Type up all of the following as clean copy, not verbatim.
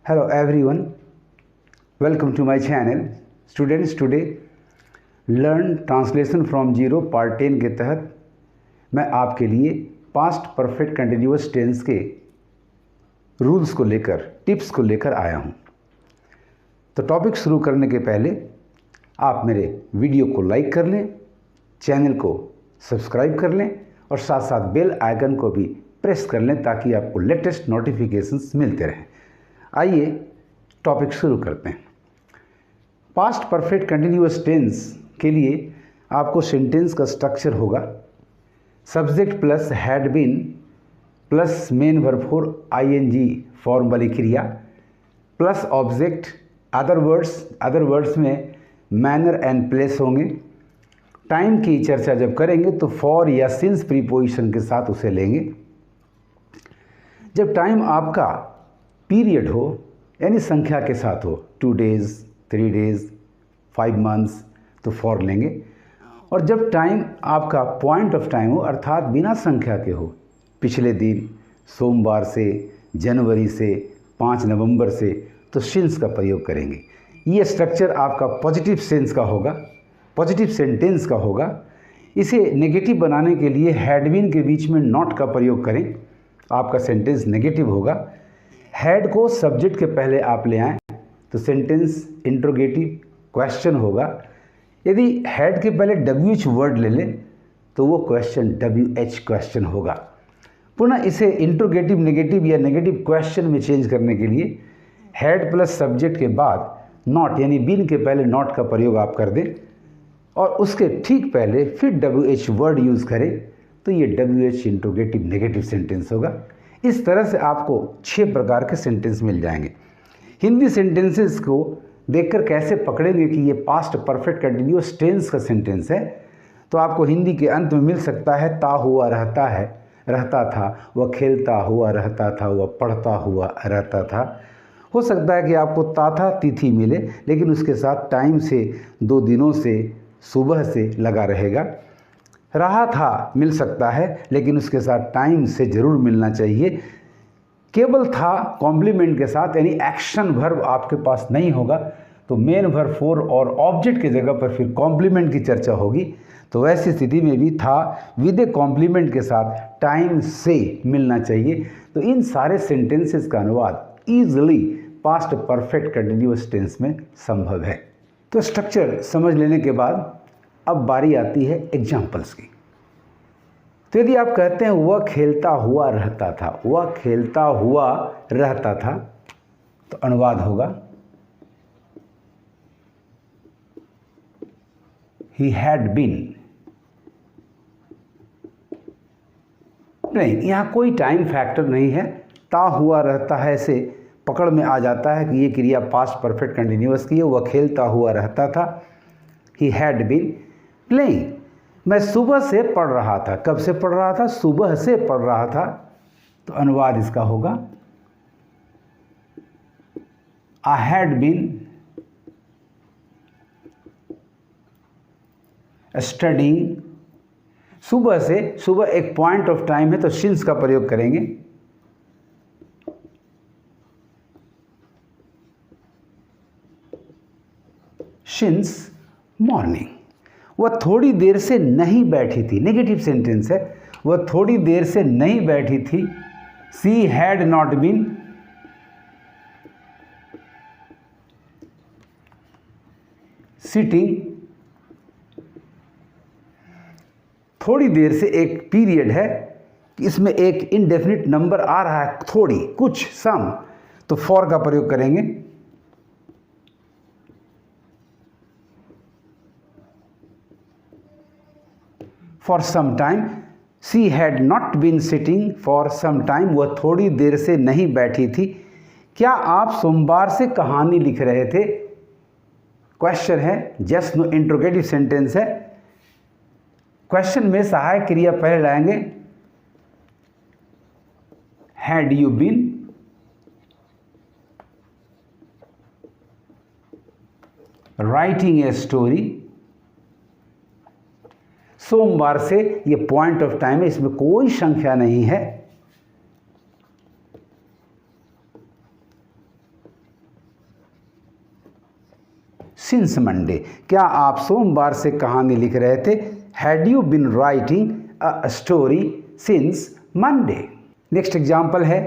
Hello everyone, welcome to my channel. Students, today learn translation from zero part 10 के तहत मैं आपके लिए पास्ट परफेक्ट कंटिन्यूअस टेंस के रूल्स को लेकर, टिप्स को लेकर आया हूँ। तो टॉपिक शुरू करने के पहले आप मेरे वीडियो को लाइक कर लें, चैनल को सब्सक्राइब कर लें और साथ साथ बेल आइकन को भी प्रेस कर लें ताकि आपको लेटेस्ट नोटिफिकेशंस मिलते रहें। आइए टॉपिक शुरू करते हैं। पास्ट परफेक्ट कंटिन्यूअस टेंस के लिए आपको सेंटेंस का स्ट्रक्चर होगा subject plus had been plus main verb for ING form वाली क्रिया प्लस ऑब्जेक्ट अदर वर्ड्स में मैनर एंड प्लेस होंगे। टाइम की चर्चा जब करेंगे तो फॉर या सिंस प्रीपोजिशन के साथ उसे लेंगे। जब टाइम आपका पीरियड हो यानी संख्या के साथ हो, 2 days, 3 days, 5 months, तो फॉर लेंगे। और जब टाइम आपका पॉइंट ऑफ टाइम हो अर्थात बिना संख्या के हो, पिछले दिन, सोमवार से, जनवरी से, 5 नवंबर से, तो सिंस का प्रयोग करेंगे। ये स्ट्रक्चर आपका पॉजिटिव सेंस का होगा, पॉजिटिव सेंटेंस का होगा। इसे नेगेटिव बनाने के लिए हैड बीन के बीच में नॉट का प्रयोग करें, आपका सेंटेंस नेगेटिव होगा। हैड को सब्जेक्ट के पहले आप ले आएँ तो सेंटेंस इंट्रोगेटिव क्वेश्चन होगा। यदि हैड के पहले WH वर्ड ले लें तो वो क्वेश्चन WH क्वेश्चन होगा। पुनः इसे इंट्रोगेटिव नेगेटिव या नेगेटिव क्वेश्चन में चेंज करने के लिए हैड प्लस सब्जेक्ट के बाद नॉट यानी बीन के पहले नॉट का प्रयोग आप कर दें और उसके ठीक पहले फिर WH वर्ड यूज़ करें तो ये WH इंट्रोगेटिव नेगेटिव सेंटेंस होगा। इस तरह से आपको 6 प्रकार के सेंटेंस मिल जाएंगे। हिंदी सेंटेंसेस को देखकर कैसे पकड़ेंगे कि ये पास्ट परफेक्ट कंटिन्यूअस टेंस का सेंटेंस है, तो आपको हिंदी के अंत में मिल सकता है ता हुआ रहता है, रहता था, वह खेलता हुआ रहता था, वह पढ़ता हुआ रहता था। हो सकता है कि आपको ताथा तिथि मिले लेकिन उसके साथ टाइम से, 2 दिनों से, सुबह से लगा रहेगा। रहा था मिल सकता है लेकिन उसके साथ टाइम से ज़रूर मिलना चाहिए। केवल था कॉम्प्लीमेंट के साथ यानी एक्शन वर्ब आपके पास नहीं होगा तो मेन वर्ब फोर और ऑब्जेक्ट की जगह पर फिर कॉम्प्लीमेंट की चर्चा होगी। तो वैसी स्थिति में भी था विद ए कॉम्प्लीमेंट के साथ टाइम से मिलना चाहिए। तो इन सारे सेंटेंसेस का अनुवाद easily past perfect continuous tense में संभव है। तो स्ट्रक्चर समझ लेने के बाद अब बारी आती है एग्जाम्पल्स की। तो यदि आप कहते हैं वह खेलता हुआ रहता था, वह खेलता हुआ रहता था, तो अनुवाद होगा he had been। नहीं, यहाँ कोई टाइम फैक्टर नहीं है, ता हुआ रहता है से पकड़ में आ जाता है कि ये क्रिया पास्ट परफेक्ट कंटिन्यूअस की है। वह खेलता हुआ रहता था, he had been playing। मैं सुबह से पढ़ रहा था, कब से पढ़ रहा था? सुबह से पढ़ रहा था, तो अनुवाद इसका होगा I had been studying। सुबह से, सुबह एक पॉइंट ऑफ टाइम है तो सिंस का प्रयोग करेंगे। Since morning. वह थोड़ी देर से नहीं बैठी थी, नेगेटिव सेंटेंस है, वह थोड़ी देर से नहीं बैठी थी। She had not been sitting. थोड़ी देर से एक पीरियड है, इसमें एक इनडेफिनिट नंबर आ रहा है, थोड़ी, कुछ, सम, तो फॉर का प्रयोग करेंगे। For some time, she had not been sitting for some time। वह थोड़ी देर से नहीं बैठी थी। क्या आप सोमवार से कहानी लिख रहे थे? क्वेश्चन है, जस्ट नो इंट्रोगेटिव सेंटेंस है। क्वेश्चन में सहायक क्रिया पहले लाएंगे had you been, writing a story। सोमवार से ये पॉइंट ऑफ टाइम है, इसमें कोई संख्या नहीं है। Since Monday. क्या आप सोमवार से कहानी लिख रहे थे? Had you been writing a story since Monday. Next example है,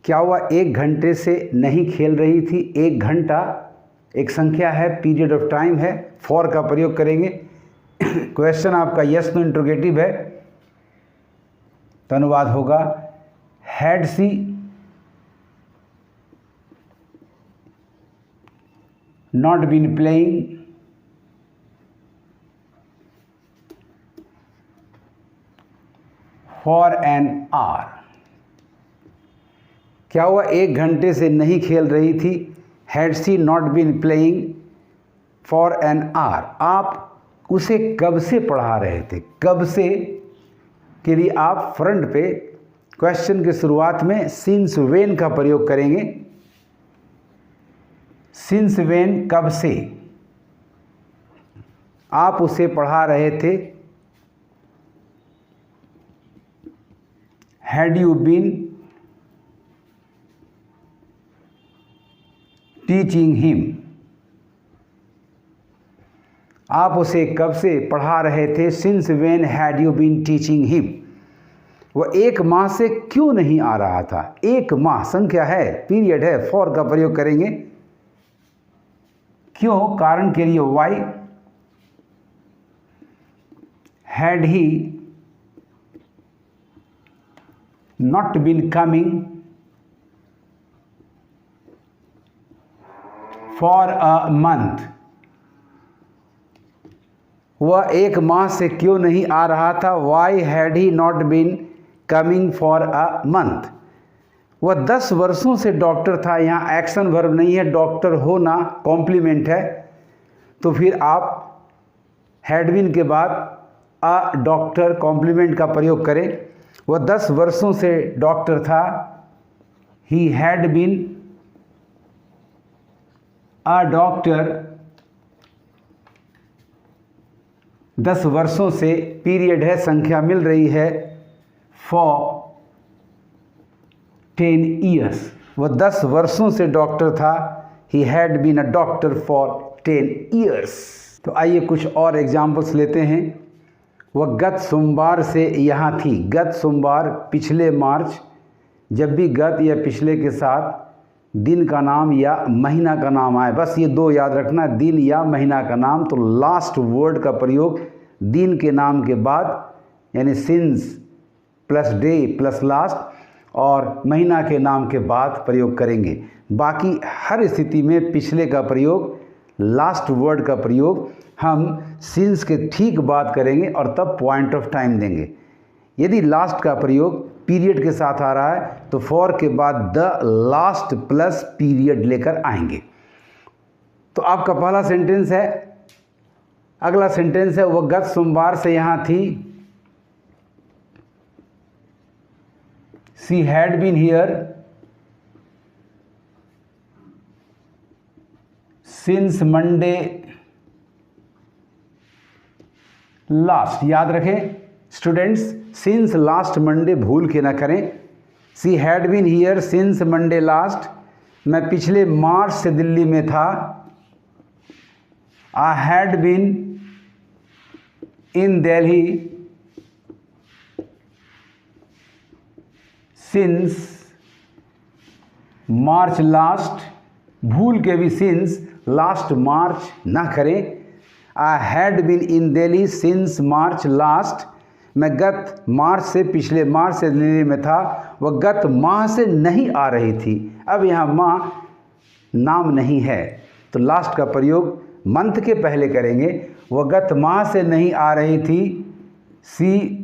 क्या वह 1 घंटे से नहीं खेल रही थी? 1 घंटा एक संख्या है, पीरियड ऑफ टाइम है, फॉर का प्रयोग करेंगे। क्वेश्चन आपका यस नो इंट्रोगेटिव है, तो अनुवाद होगा had she not been playing for an hour. क्या वह 1 घंटे से नहीं खेल रही थी? Had she not been playing for an hour. आप उसे कब से पढ़ा रहे थे? कब से के लिए आप फ्रंट पे क्वेश्चन के शुरुआत में सिंस व्हेन का प्रयोग करेंगे। सिंस व्हेन, कब से आप उसे पढ़ा रहे थे? Had you been teaching him. आप उसे कब से पढ़ा रहे थे? Since when had you been teaching him. वह 1 माह से क्यों नहीं आ रहा था? 1 माह संख्या है, पीरियड है, फॉर का प्रयोग करेंगे। क्यों, कारण के लिए why. Had he not been coming for a month. वह 1 माह से क्यों नहीं आ रहा था? Why had he not been coming for a month. वह 10 वर्षों से डॉक्टर था। यहाँ एक्शन वर्ब नहीं है, डॉक्टर होना कॉम्प्लीमेंट है, तो फिर आप हैड बीन के बाद अ डॉक्टर कॉम्प्लीमेंट का प्रयोग करें। वह 10 वर्षों से डॉक्टर था। He had been a doctor 10 वर्षों से, पीरियड है, संख्या मिल रही है, फॉर 10 ईयर्स। वह 10 वर्षों से डॉक्टर था। He had been a doctor for 10 years. तो आइए कुछ और एग्जाम्पल्स लेते हैं। वह गत सोमवार से यहाँ थी। गत सोमवार, पिछले मार्च। जब भी गत या पिछले के साथ दिन का नाम या महीना का नाम आए, बस ये 2 याद रखना, दिन या महीना का नाम, तो लास्ट वर्ड का प्रयोग दिन के नाम के बाद, यानी since plus debt plus last, और महीना के नाम के बाद प्रयोग करेंगे। बाकी हर स्थिति में पिछले का प्रयोग, लास्ट वर्ड का प्रयोग हम सिंस के ठीक बाद करेंगे और तब पॉइंट ऑफ टाइम देंगे। यदि लास्ट का प्रयोग पीरियड के साथ आ रहा है तो फॉर के बाद द लास्ट प्लस पीरियड लेकर आएंगे। तो आपका पहला सेंटेंस है। अगला सेंटेंस है, वह गत सोमवार से यहाँ थी। She had been here since Monday last. याद रखें स्टूडेंट्स, सिंस लास्ट मंडे भूल के ना करें। She had been here since Monday last. मैं पिछले मार्च से दिल्ली में था। I had been in Delhi since March last. भूल के भी सिंस लास्ट मार्च ना करें। I had been in Delhi since March last. मैं गत मार्च से, पिछले मार्च से दिल्ली में था। वह गत माह से नहीं आ रही थी। अब यहाँ माह नाम नहीं है, तो लास्ट का प्रयोग मंथ के पहले करेंगे। वह गत माह से नहीं आ रही थी। She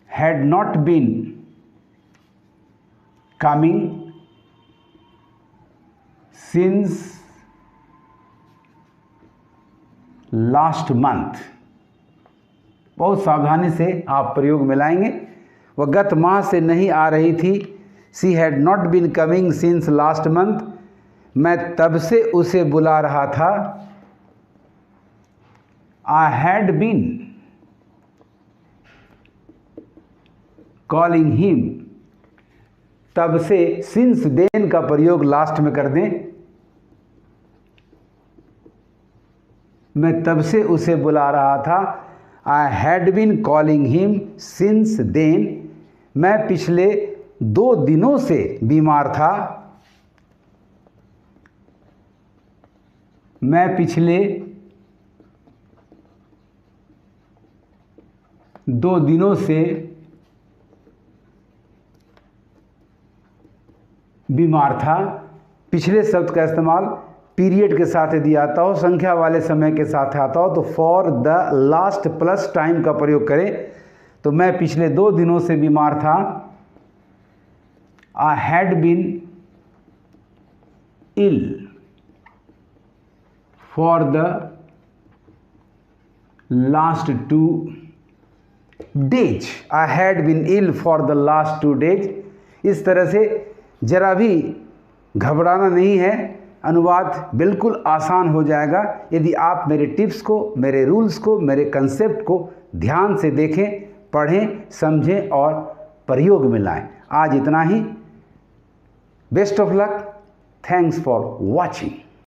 had not been coming since last month. बहुत सावधानी से आप प्रयोग मिलाएंगे। वह गत माह से नहीं आ रही थी। She had not been coming since last month. मैं तब से उसे बुला रहा था। I had been calling him. तब से, सिंस देन का प्रयोग लास्ट में कर दें। मैं तब से उसे बुला रहा था। I had been calling him since then. मैं पिछले 2 दिनों से बीमार था। मैं पिछले 2 दिनों से बीमार था। पिछले शब्द का इस्तेमाल पीरियड के साथ यदि आता हो, संख्या वाले समय के साथ आता हो, तो for the last plus time का प्रयोग करें। तो मैं पिछले 2 दिनों से बीमार था। I had been ill for the last 2 days. I had been ill for the last 2 days. इस तरह से जरा भी घबराना नहीं है, अनुवाद बिल्कुल आसान हो जाएगा यदि आप मेरे टिप्स को, मेरे रूल्स को, मेरे कंसेप्ट को ध्यान से देखें, पढ़ें, समझें और प्रयोग में लाएं। आज इतना ही। Best of luck. Thanks for watching.